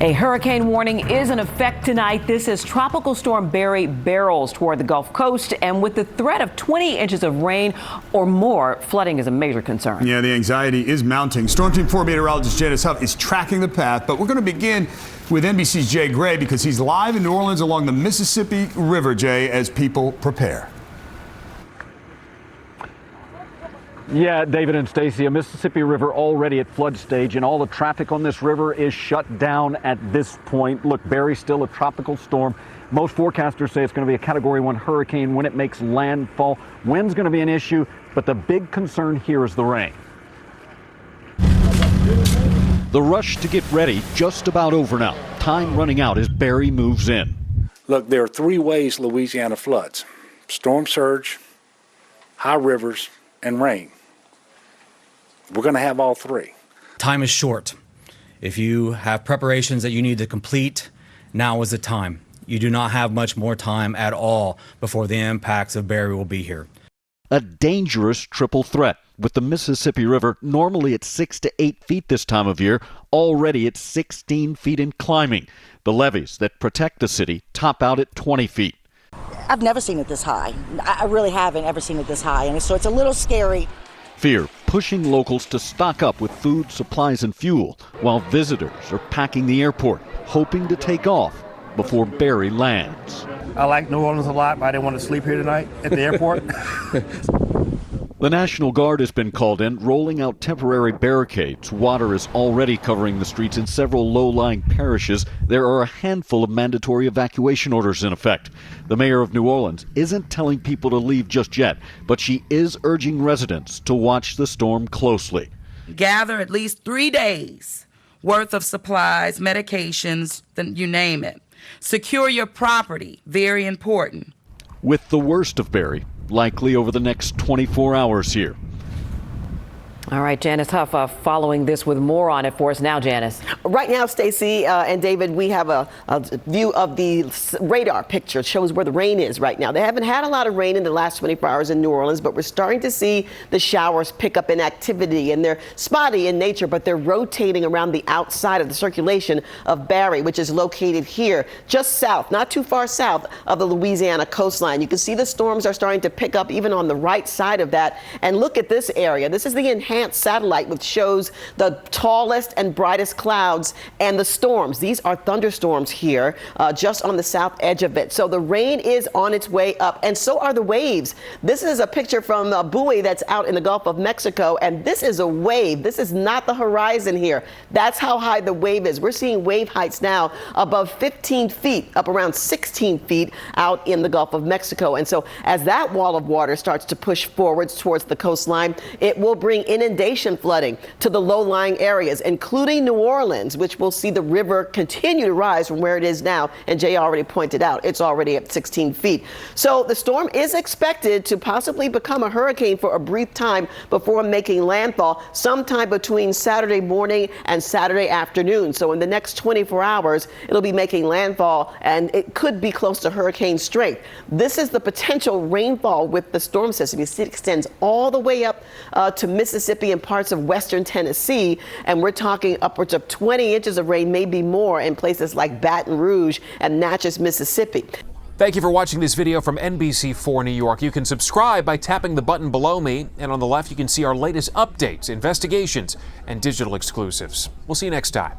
A hurricane warning is in effect tonight. This is Tropical Storm Barry barrels toward the Gulf Coast, and with the threat of 20 inches of rain or more, flooding is a major concern. Yeah, the anxiety is mounting. Storm Team 4 meteorologist Janice Huff is tracking the path, but we're going to begin with NBC's Jay Gray because he's live in New Orleans along the Mississippi River, Jay, as people prepare. Yeah, David and Stacy, a Mississippi River already at flood stage, and all the traffic on this river is shut down at this point. Look, Barry's still a tropical storm. Most forecasters say it's going to be a Category 1 hurricane when it makes landfall. Wind's going to be an issue, but the big concern here is the rain. The rush to get ready just about over now. Time running out as Barry moves in. Look, there are three ways Louisiana floods: storm surge, high rivers, and rain. We're going to have all three. Time is short. If you have preparations that you need to complete, now is the time. You do not have much more time at all before the impacts of Barry will be here. A dangerous triple threat, with the Mississippi River normally at 6 to 8 feet this time of year, already at 16 feet and climbing. The levees that protect the city top out at 20 feet. I've never seen it this high. I really haven't ever seen it this high, and so it's a little scary. Fear pushing locals to stock up with food, supplies, and fuel, while visitors are packing the airport, hoping to take off before Barry lands. I like New Orleans a lot, but I didn't want to sleep here tonight at the airport. The National Guard has been called in, rolling out temporary barricades. Water is already covering the streets in several low-lying parishes. There are a handful of mandatory evacuation orders in effect. The mayor of New Orleans isn't telling people to leave just yet, but she is urging residents to watch the storm closely. Gather at least 3 days worth of supplies, medications, you name it. Secure your property, very important. With the worst of Barry likely over the next 24 hours here. All right, Janice Huff following this with more on it for us now, Janice. Right now, Stacy and David, we have a view of the radar picture. It shows where the rain is right now. They haven't had a lot of rain in the last 24 hours in New Orleans, but we're starting to see the showers pick up in activity, and they're spotty in nature, but they're rotating around the outside of the circulation of Barry, which is located here, just south, not too far south of the Louisiana coastline. You can see the storms are starting to pick up even on the right side of that. And look at this area. This is the enhanced satellite, which shows the tallest and brightest clouds and the storms. These are thunderstorms here, just on the south edge of it. So the rain is on its way up, and so are the waves. This is a picture from a buoy that's out in the Gulf of Mexico, and this is a wave. This is not the horizon here. That's how high the wave is. We're seeing wave heights now above 15 feet, up around 16 feet out in the Gulf of Mexico. And so as that wall of water starts to push forwards towards the coastline, it will bring inundation flooding to the low-lying areas, including New Orleans, which will see the river continue to rise from where it is now. And Jay already pointed out it's already at 16 feet. So the storm is expected to possibly become a hurricane for a brief time before making landfall sometime between Saturday morning and Saturday afternoon. So in the next 24 hours, it'll be making landfall, and it could be close to hurricane strength. This is the potential rainfall with the storm system. You see, it extends all the way up to Mississippi and parts of western Tennessee, and we're talking upwards of 20 inches of rain, maybe more, in places like Baton Rouge and Natchez, Mississippi. Thank you for watching this video from NBC4 New York. You can subscribe by tapping the button below me, and on the left you can see our latest updates, investigations, and digital exclusives. We'll see you next time.